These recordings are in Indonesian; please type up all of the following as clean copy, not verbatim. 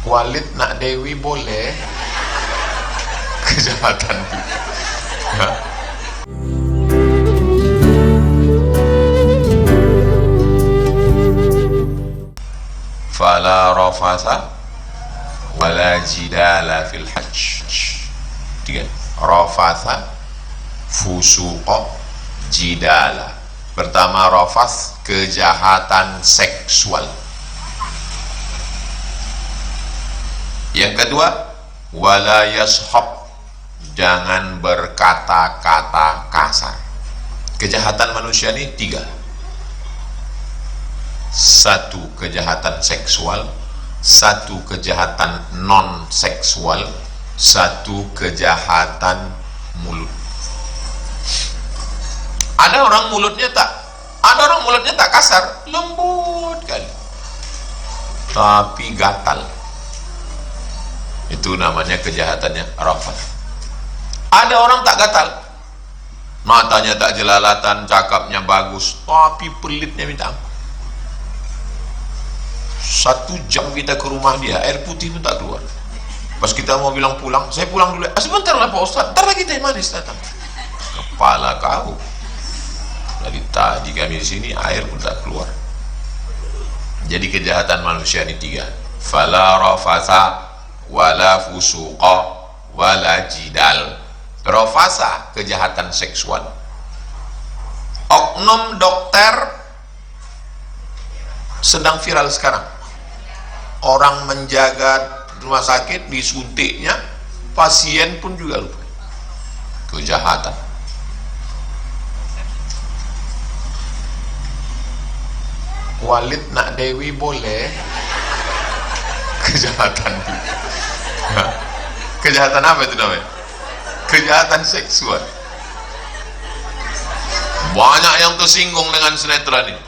Walid nak Dewi boleh, kejahatan ya. Fala rafatha wala jidala fil hajj. 3. Rafatha, fusuqa, jidala. Pertama, rafath, kejahatan seksual. Yang kedua, wala yashab, jangan berkata-kata kasar. Kejahatan manusia ini 3. 1, kejahatan seksual. 1, kejahatan non seksual. 1, kejahatan mulut. Ada orang mulutnya tak kasar, lembut kali, tapi gatal. Itu namanya kejahatannya rafath. Ada orang tak gatal, matanya tak jelalatan, cakapnya bagus, tapi pelitnya minta ampun. 1 jam kita ke rumah dia, air putih pun tak keluar. Pas kita mau bilang pulang, saya pulang dulu. Sebentar lah Pak Ustaz, ntar lagi teh manis datang. Kepala kau, dari tadi kami di sini air pun tak keluar. Jadi kejahatan manusia ini 3. Fala rafatha wala fusuqa wala jidal. Rafatha, kejahatan seksual. Oknum dokter sedang viral sekarang. Orang menjaga rumah sakit, disuntiknya, pasien pun juga lupa. Kejahatan. Walid nak Dewi boleh, kejahatan. Kejahatan apa itu namanya? Kejahatan seksual. Banyak yang tersinggung dengan sinetron ini.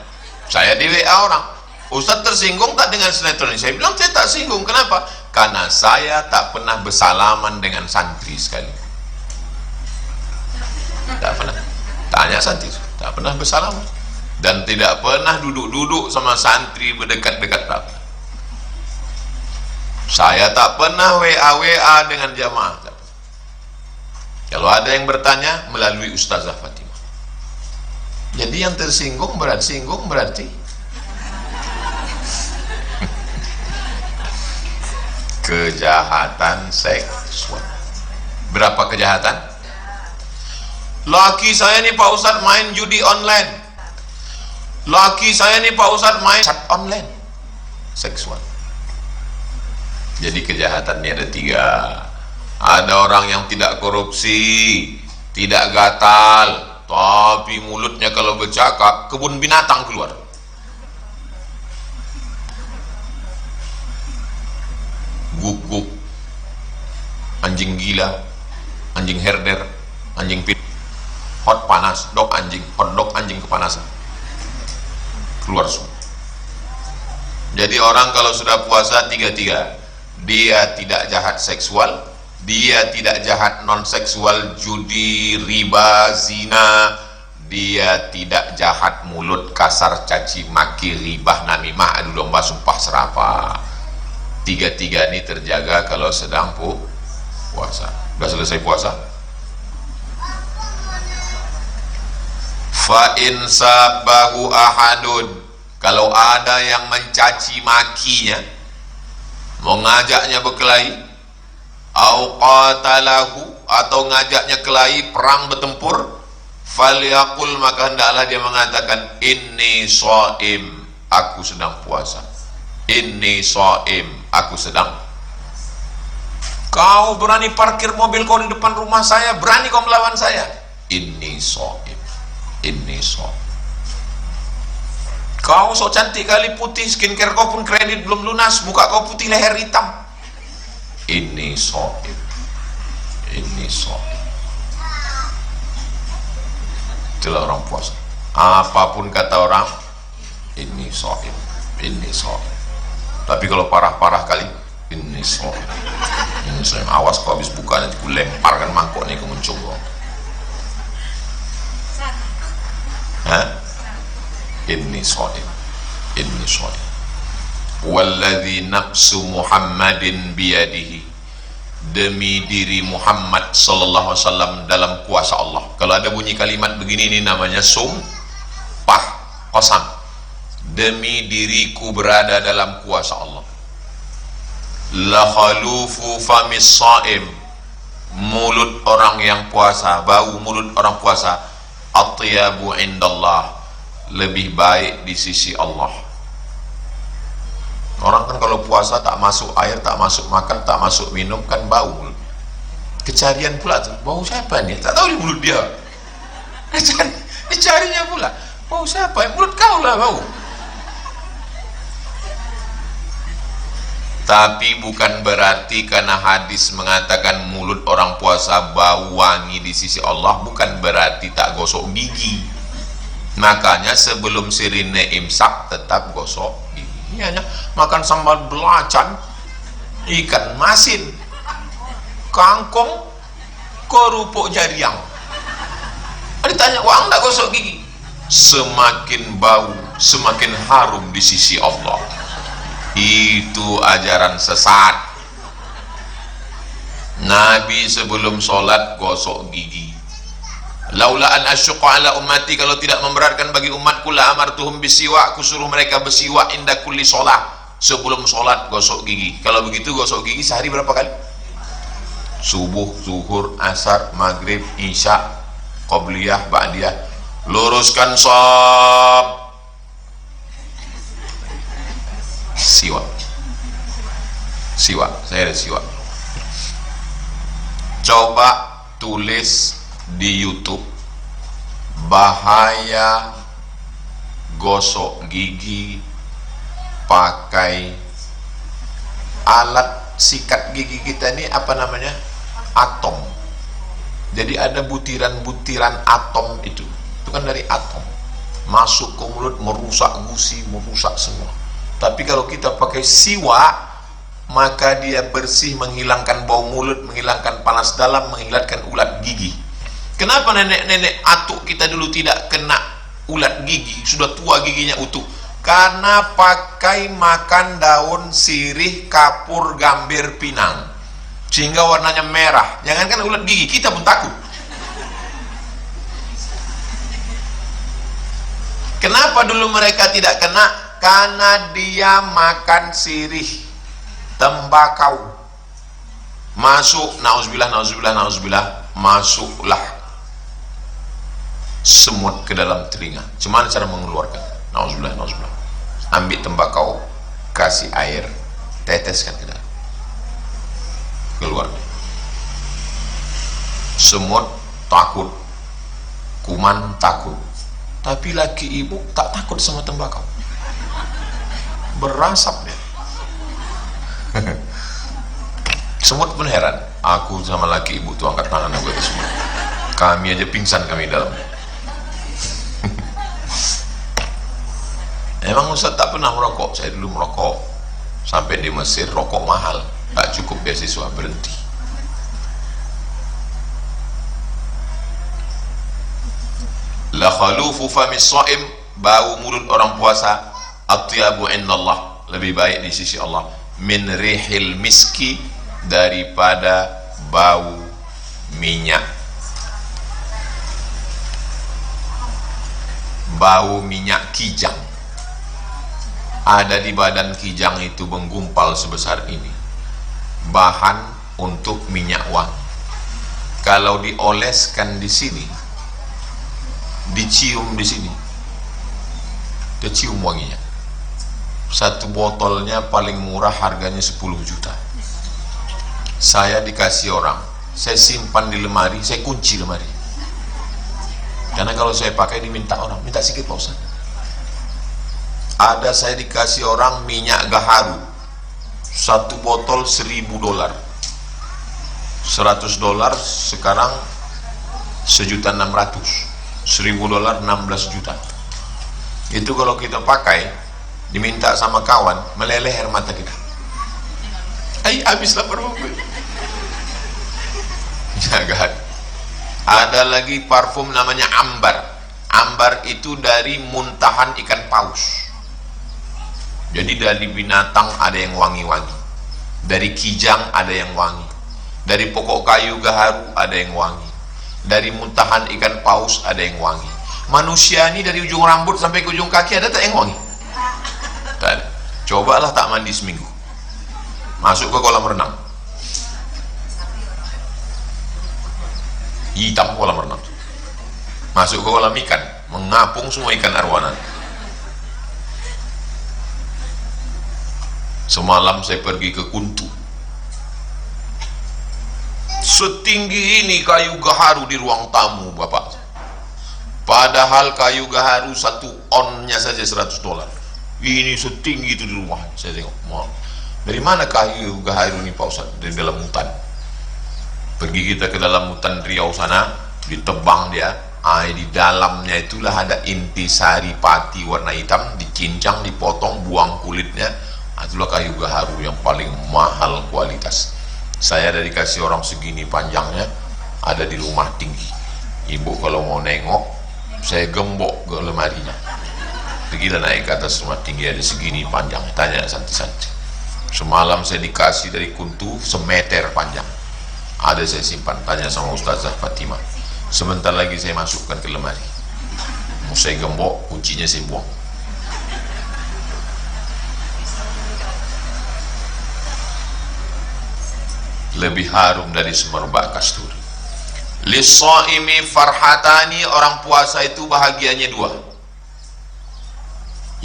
Saya di WA orang, Ustaz tersinggung tak dengan sinetron ini? Saya bilang saya tak singgung. Kenapa? Karena saya tak pernah bersalaman dengan santri sekali. Tak pernah. Tanya santri, tak pernah bersalaman. Dan tidak pernah duduk-duduk sama santri berdekat-dekat. Saya tak pernah WA dengan jamaah. Kalau ada yang bertanya, melalui Ustazah Fatimah. Jadi yang tersinggung berarti kejahatan seksual. Berapa kejahatan? Laki saya nih Pak Ustaz main judi online. Laki saya nih Pak Ustaz main chat online. Seksual. Jadi kejahatannya ada 3. Ada orang yang tidak korupsi, tidak gatal, tapi mulutnya kalau bercakap kebun binatang keluar. Guguk, anjing gila, anjing herder, anjing pit, hot panas, dog anjing, hot dog anjing kepanasan, keluar semua. Jadi orang kalau sudah puasa 3-3, dia tidak jahat seksual, dia tidak jahat non seksual, judi, riba, zina, dia tidak jahat mulut, kasar, caci maki, ribah, namimah, adu domba, sumpah serapah. 3-3 ini terjaga kalau sedang puasa. Sudah selesai puasa. Fa in sabahu ahadun, kalau ada yang mencaci makinya, mengajaknya berkelahi, au qatalahu, atau ngajaknya kelahi, perang bertempur, falyaqul, maka hendaklah dia mengatakan, inni shaim, aku sedang puasa. Inni shaim, aku sedang. Kau berani parkir mobil kau di depan rumah saya, berani kau melawan saya? Inni shaim, inni shaim. Kau sok cantik kali, putih, skincare kau pun kredit belum lunas, muka kau putih, leher hitam. Inni shaim, inni shaim. Itulah orang puasa. Apapun kata orang, inni shaim, inni shaim. Tapi kalau parah-parah kali, ini shaim, ini shaim. Awas kau habis buka nanti ku lemparkan mangkok nih ke muncul kau. Hah? Ini shaim, ini shaim. walladzi nafsu Muhammadin biyadihi, demi diri Muhammad sallallahu alaihi wasallam dalam kuasa Allah. Kalau ada bunyi kalimat begini, ini namanya sumpah qasam. Demi diriku berada dalam kuasa Allah. La khalufu famis shaim, mulut orang yang puasa, bau mulut orang puasa, atyabu indallah, lebih baik di sisi Allah. Orang kan kalau puasa tak masuk air, tak masuk makan, tak masuk minum, kan bau mulut. Kecarian pula tuh, bau siapa nih? Tak tahu di mulut dia. Dicarinya pula, bau siapa? Mulut kau lah bau. Tapi bukan berarti karena hadis mengatakan mulut orang puasa bau wangi di sisi Allah, bukan berarti tak gosok gigi. Makanya sebelum sirine imsak tetap gosok gigi. Hanya makan sambal belacan, ikan masin, kangkung, kerupuk jariang. Ditanya, wang tak gosok gigi? Semakin bau, semakin harum di sisi Allah. Itu ajaran sesat. Nabi sebelum sholat gosok gigi. Laula an asyqa ala ummati, kalau tidak memberatkan bagi umatku, la amartuhum bisiwak, aku suruh mereka bersiwak inda kulli sholat, sebelum sholat gosok gigi. Kalau begitu gosok gigi sehari berapa kali? Subuh, zuhur, asar, maghrib, isya, qobliyah, ba'diyah. Luruskan shop. Siwak, saya ada siwak. Coba tulis di YouTube bahaya gosok gigi pakai alat sikat gigi kita ini, apa namanya, atom. Jadi ada butiran-butiran atom, itu kan dari atom masuk ke mulut, merusak gusi, merusak semua. Tapi kalau kita pakai siwak, maka dia bersih, menghilangkan bau mulut, menghilangkan panas dalam, menghilangkan ulat gigi. Kenapa nenek-nenek atuk kita dulu tidak kena ulat gigi, sudah tua giginya utuh? Karena pakai makan daun sirih, kapur, gambir, pinang, sehingga warnanya merah. Jangankan ulat gigi, kita pun takut. Kenapa dulu mereka tidak kena? Karena dia makan sirih, tembakau, masuk, nauzubillah, masuklah semut ke dalam telinga. Cuma cara mengeluarkan? Nauzubillah. Ambil tembakau, kasih air, teteskan ke dalam, keluar. Semut takut, kuman takut, tapi laki ibu tak takut sama tembakau. Berasap dia. Semut pun heran. Aku sama laki ibu tuh angkat tangan aku itu semua. Kami aja pingsan kami dalam. Emang Ustaz tak pernah merokok? Saya dulu merokok. Sampai di Mesir rokok mahal, tak cukup beasiswa, berhenti. La khalufu famis shaim, bau mulut orang puasa, atyabu indallah, lebih baik di sisi Allah, min rihil miski, daripada bau minyak. Bau minyak kijang. Ada di badan kijang itu menggumpal sebesar ini, bahan untuk minyak wangi. Kalau dioleskan di sini, dicium di sini, dicium wanginya. Satu botolnya paling murah harganya 10 juta. Saya dikasih orang, saya simpan di lemari, saya kunci lemari. Karena kalau saya pakai diminta orang, minta sedikit Pak Ustaz. Ada saya dikasih orang minyak gaharu, satu botol $1.000. $100 sekarang $1.600.000. $1.000 16 juta. Itu kalau kita pakai, diminta sama kawan, meleleh air mata kita. Habislah parfum. Jangan. Ada lagi parfum namanya ambar. Ambar itu dari muntahan ikan paus. Jadi dari binatang ada yang wangi-wangi, dari kijang ada yang wangi, dari pokok kayu gaharu ada yang wangi, dari muntahan ikan paus ada yang wangi. Manusia ini dari ujung rambut sampai ke ujung kaki ada tak yang wangi? Tak ada. Cobalah tak mandi seminggu, masuk ke kolam renang, hitam kolam renang. Masuk ke kolam ikan, mengapung semua ikan arwana. Semalam saya pergi ke Kuntu, setinggi ini kayu gaharu di ruang tamu Bapak. Padahal kayu gaharu satu onnya saja $100. Ini setinggi itu di rumah. Saya tengok, dari mana kayu gaharu ini Pak Ustaz? Dari dalam hutan. Pergi kita ke dalam hutan Riau sana, ditebang dia. Di dalamnya itulah ada intisari pati warna hitam, dicincang, dipotong, buang kulitnya. Itulah kayu gaharu yang paling mahal kualitas. Saya ada dikasih orang segini panjangnya, ada di rumah tinggi. Ibu kalau mau nengok, saya gembok ke lemarinya. Pergilah naik ke atas rumah tinggi, ada segini panjang. Tanya santi-santi. Semalam saya dikasih dari Kuntu semeter panjang. Ada saya simpan. Tanya sama Ustazah Fatimah. Sebentar lagi saya masukkan ke lemari. Mau saya gembok, kuncinya saya buang. Lebih harum dari semerbak kasturi. Lis-shaimi farhatani, orang puasa itu bahagianya dua.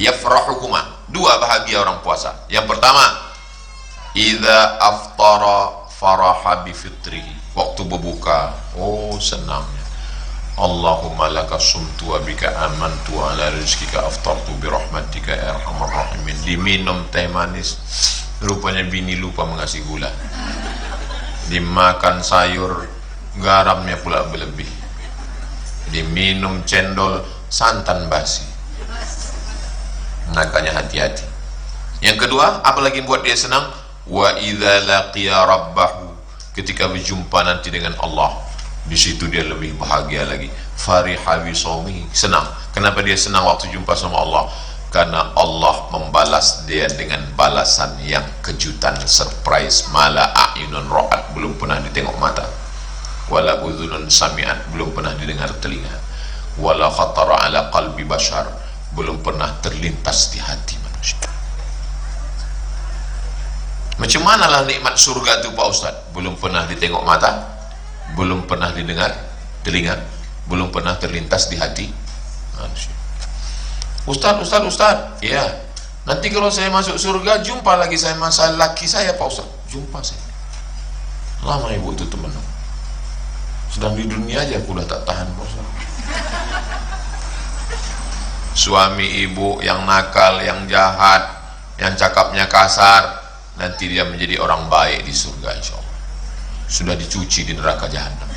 Yafrahuhuma, dua bahagia orang puasa. Yang pertama, idza aftara faraha bi fitrihi, waktu berbuka, oh senangnya. Allahumma laka sumtu wa bika amantu wa ala rizkika aftartu bi rahmatika ya arhamar rahimin. Diminum teh manis, rupanya bini lupa mengasih gula. Dimakan sayur, garamnya pula berlebih. Diminum cendol, santan basi. Makanya hati-hati. Yang kedua, apalagi buat dia senang, wa idza laqiya rabbahu, ketika berjumpa nanti dengan Allah, di situ dia lebih bahagia lagi. Fariha bi shaumi, senang. Kenapa dia senang waktu jumpa sama Allah? Karena Allah membalas dia dengan balasan yang kejutan, surprise. Mala a'yunun ra'at, belum pernah ditengok mata. Wala udhunun sami'at, belum pernah didengar telinga. Wala khatara ala qalbi bashar, belum pernah terlintas di hati manusia. Macam manalah nikmat surga itu Pak Ustaz? Belum pernah ditengok mata, belum pernah didengar telinga, belum pernah terlintas di hati manusia. Ustaz, ya, nanti kalau saya masuk surga, jumpa lagi saya masa laki saya Pak Ustaz. Jumpa saya. Lama ibu itu teman. Sedang di dunia aja aku udah tak tahan Pak Ustaz. Suami ibu yang nakal, yang jahat, yang cakapnya kasar, nanti dia menjadi orang baik di surga insya Allah. Sudah dicuci di neraka jahanam.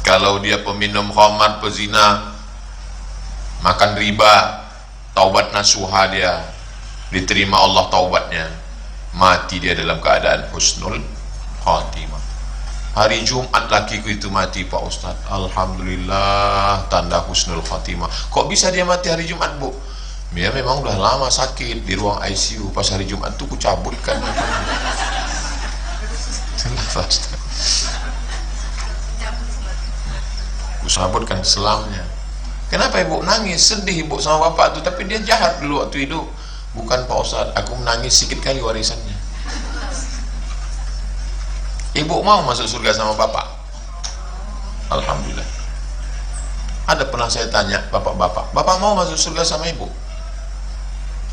Kalau dia peminum khamar, pezina, makan riba, taubat nasuha dia, diterima Allah taubatnya, mati dia dalam keadaan husnul khatimah. Hari Jumat lakiku itu mati Pak Ustaz, alhamdulillah, tanda husnul khatimah. Kok bisa dia mati hari Jumat Bu? Dia memang udah lama sakit di ruang ICU, pas hari Jumat tuh ku cabutkan. Ku sabutkan selamnya. Kenapa ibu nangis? Sedih ibu sama bapak tuh, tapi dia jahat dulu waktu hidup. Bukan Pak Ustaz, aku menangis sedikit kali warisannya. Ibu mau masuk surga sama bapak? Alhamdulillah. Ada pernah saya tanya bapak-bapak, bapak mau masuk surga sama ibu?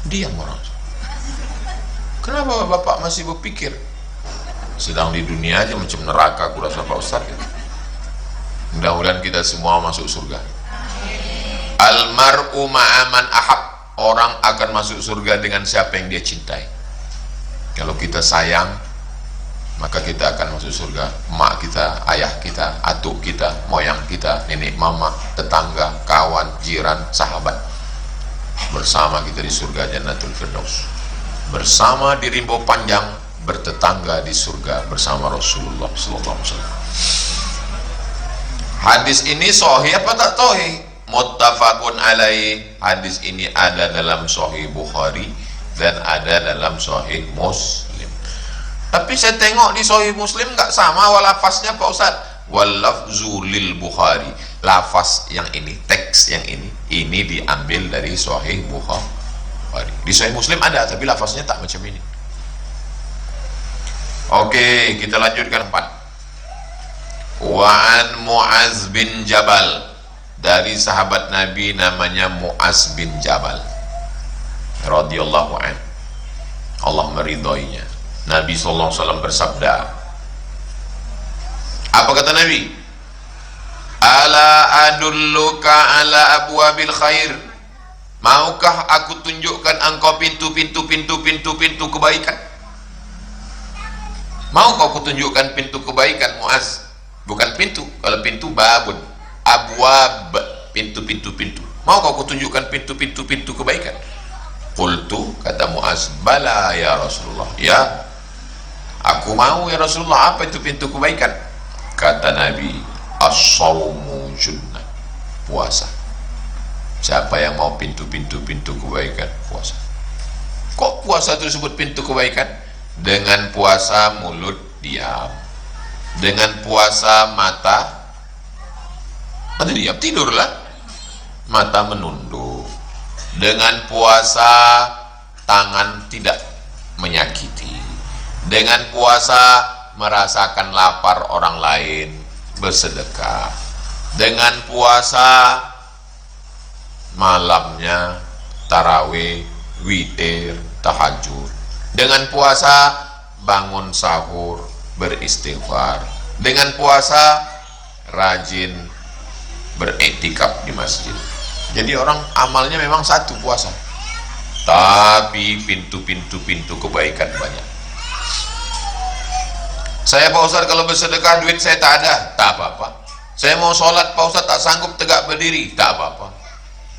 Diam orang. Kenapa bapak masih berpikir? Sedang di dunia aja macam neraka, aku rasa Pak Ustaz. Mudah-mudahan kita semua masuk surga. Almar'u ma'aman ahab, orang akan masuk surga dengan siapa yang dia cintai. Kalau kita sayang, maka kita akan masuk surga. Mak kita, ayah kita, atuk kita, moyang kita, nenek mama, tetangga, kawan, jiran, sahabat, bersama kita di surga Jannatul Firdaus, bersama di rimbo panjang, bertetangga di surga bersama Rasulullah SAW. Hadis ini sahih apa tak sahih? muttafaqun alaih. Hadis ini ada dalam Sahih Bukhari dan ada dalam Sahih Muslim. Tapi saya tengok di Sahih Muslim nggak sama walafaznya Pak Ustaz. Walafzu lil Bukhari. Lafaz yang ini, teks yang ini diambil dari Sahih Bukhari. Di Sahih Muslim ada, tapi lafaznya tak macam ini. Oke, kita lanjutkan 4. Wa'an Mu'az bin Jabal, dari sahabat Nabi namanya Mu'az bin Jabal radhiyallahu an, Allah meridhoinya. Nabi SAW bersabda, apa kata Nabi? Ala adulluka ala abwabil khair, maukah aku tunjukkan engkau pintu kebaikan? Mau kau kutunjukkan pintu kebaikan Muaz? Bukan pintu, kalau pintu babun, abwab, pintu. Mau kau kutunjukkan pintu kebaikan? Qultu, kata Muaz, bala ya Rasulullah, ya aku mau ya Rasulullah. Apa itu pintu kebaikan? Kata Nabi, as-sawmu junnah, puasa. Siapa yang mau pintu kebaikan? Puasa. Kok puasa itu disebut pintu kebaikan? Dengan puasa mulut diam, dengan puasa mata diam, tidurlah, mata menunduk. Dengan puasa tangan tidak menyakiti. Dengan puasa merasakan lapar orang lain, bersedekah. Dengan puasa malamnya tarawih, witir, tahajud. Dengan puasa bangun sahur, beristighfar. Dengan puasa rajin beriktikaf di masjid. Jadi orang amalnya memang satu, puasa, tapi pintu kebaikan banyak. Saya Pak Ustaz kalau bersedekah duit saya tak ada, tak apa-apa. Saya mau sholat Pak Ustaz tak sanggup tegak berdiri, tak apa-apa.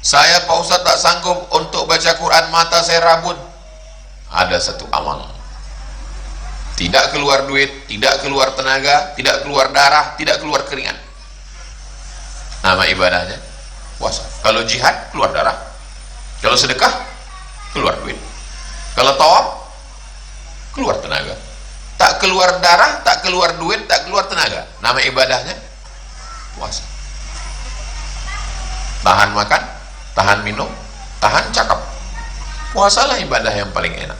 Saya Pak Ustaz tak sanggup untuk baca Quran, mata saya rabun. Ada satu amal, tidak keluar duit, tidak keluar tenaga, tidak keluar darah, tidak keluar keringat. Nama ibadahnya puasa. Kalau jihad keluar darah, kalau sedekah keluar duit, kalau tawaf keluar tenaga. Tak keluar darah, tak keluar duit, tak keluar tenaga. Nama ibadahnya puasa. Tahan makan, tahan minum, tahan cakap. Puasalah ibadah yang paling enak.